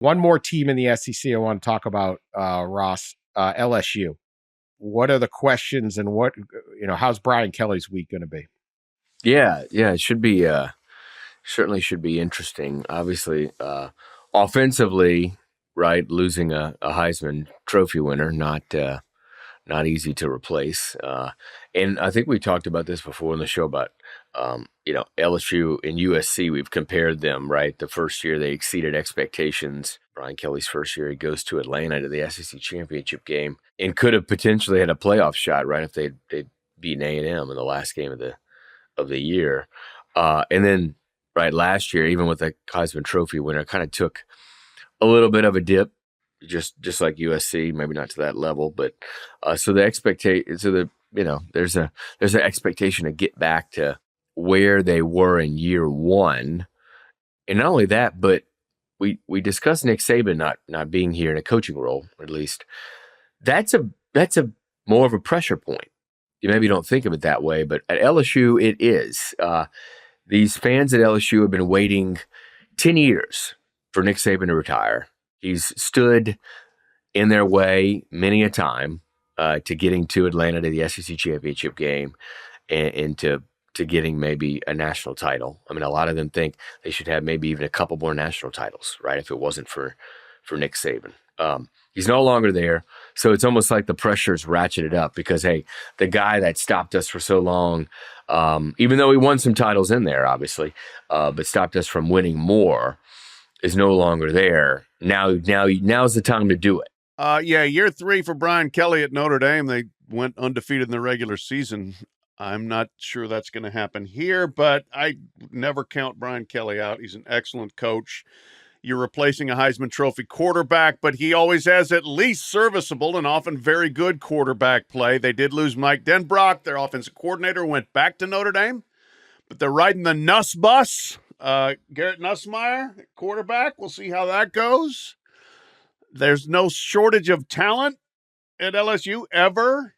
One more team in the SEC I want to talk about, Ross, LSU. What are the questions and how's Brian Kelly's week going to be? Yeah, it should be certainly should be interesting. Obviously, offensively, right, losing a Heisman Trophy winner, not easy to replace. And I think we talked about this before in the show about LSU and USC. We've compared them, right? The first year they exceeded expectations. Brian Kelly's first year, he goes to Atlanta to the SEC championship game and could have potentially had a playoff shot, right, if they'd beaten A&M in the last game of the year. And then, right, last year, even with the Heisman Trophy winner, kind of took a little bit of a dip, just like USC, maybe not to that level, but so the expectation, there's an expectation to get back to where they were in year one, and not only that, but we discussed Nick Saban not being here in a coaching role, or at least that's a more of a pressure point. You maybe don't think of it that way, but at LSU it is. These fans at LSU have been waiting 10 years for Nick Saban to retire. He's stood in their way many a time to getting to Atlanta to the SEC championship game and to getting maybe a national title. I mean, a lot of them think they should have maybe even a couple more national titles, right, if it wasn't for Nick Saban. He's no longer there, so it's almost like the pressure's ratcheted up because, hey, the guy that stopped us for so long, even though he won some titles in there, obviously, but stopped us from winning more, is no longer there. Now's the time to do it. Year 3 for Brian Kelly at Notre Dame. They went undefeated in the regular season. I'm not sure that's going to happen here, but I never count Brian Kelly out. He's an excellent coach. You're replacing a Heisman Trophy quarterback, but he always has at least serviceable and often very good quarterback play. They did lose Mike Denbrock, their offensive coordinator, went back to Notre Dame, but they're riding the Nuss bus. Garrett Nussmeier, quarterback. We'll see how that goes. There's no shortage of talent at LSU ever.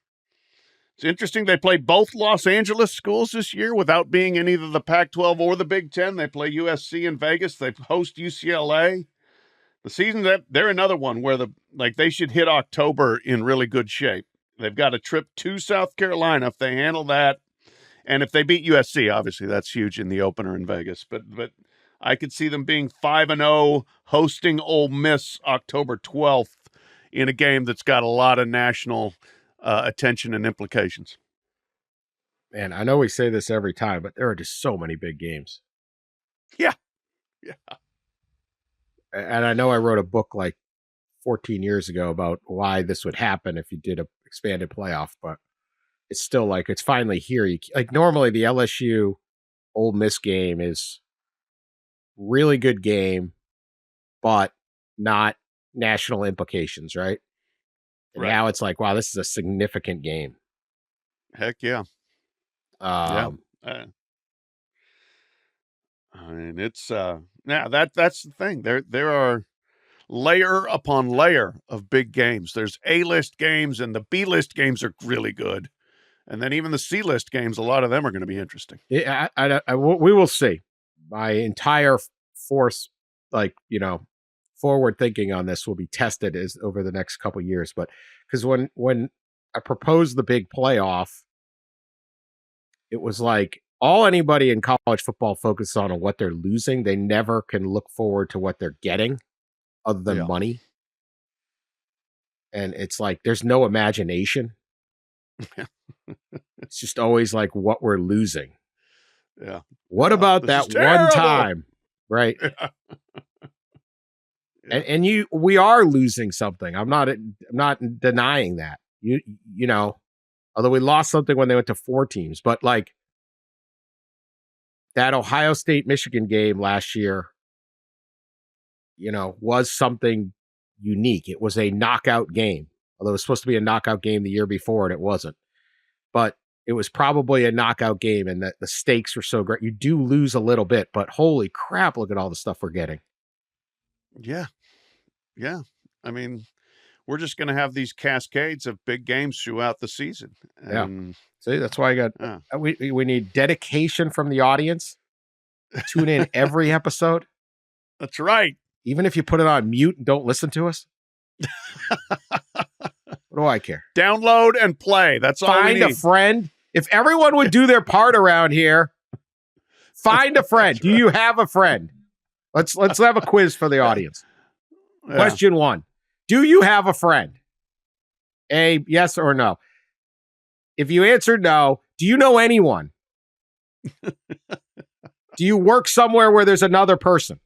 It's interesting. They play both Los Angeles schools this year without being in either the Pac-12 or the Big Ten. They play USC in Vegas. They host UCLA. The season that they're another one where they should hit October in really good shape. They've got a trip to South Carolina if they handle that. And if they beat USC, obviously that's huge in the opener in Vegas. But I could see them being 5-0, hosting Ole Miss October 12th in a game that's got a lot of national attention and implications. Man, I know we say this every time, but there are just so many big games. Yeah. And I know I wrote a book like 14 years ago about why this would happen if you did a expanded playoff, but it's still like it's finally here. Normally the LSU Ole Miss game is really good game, but not national implications, right? And now it's like, wow, this is a significant game. Heck yeah. I mean, it's that's the thing. There are layer upon layer of big games. There's A-list games, and the B-list games are really good. And then even the C-list games, a lot of them are going to be interesting. Yeah, we will see. My entire force, forward thinking on this will be tested over the next couple of years. But because when I proposed the big playoff, it was like all anybody in college football focuses on what they're losing. They never can look forward to what they're getting other than money. And it's like there's no imagination. It's just always like what we're losing. Yeah. What about that one time? Right. Yeah. And we are losing something. I'm not denying that. You know, although we lost something when they went to 4 teams, but like that Ohio State Michigan game last year, was something unique. It was a knockout game. Although it was supposed to be a knockout game the year before and it wasn't. But it was probably a knockout game and the stakes were so great. You do lose a little bit, but holy crap, look at all the stuff we're getting. Yeah. Yeah. I mean, we're just going to have these cascades of big games throughout the season. And, See, that's why I got we need dedication from the audience. Tune in every episode. That's right. Even if you put it on mute and don't listen to us? What do I care? Download and play. That's all we Find need. a friend. If everyone would do their part around here, find a friend. Do you have a friend? Let's have a quiz for the audience. Yeah. Question 1. Do you have a friend? A, yes or no. If you answered no, do you know anyone? Do you work somewhere where there's another person?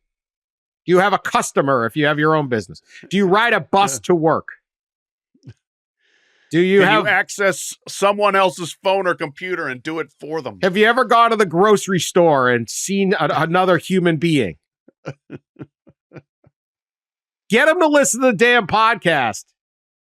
Do you have a customer if you have your own business? Do you ride a bus to work? Do you Can you access someone else's phone or computer and do it for them? Have you ever gone to the grocery store and seen another human being? Get them to listen to the damn podcast.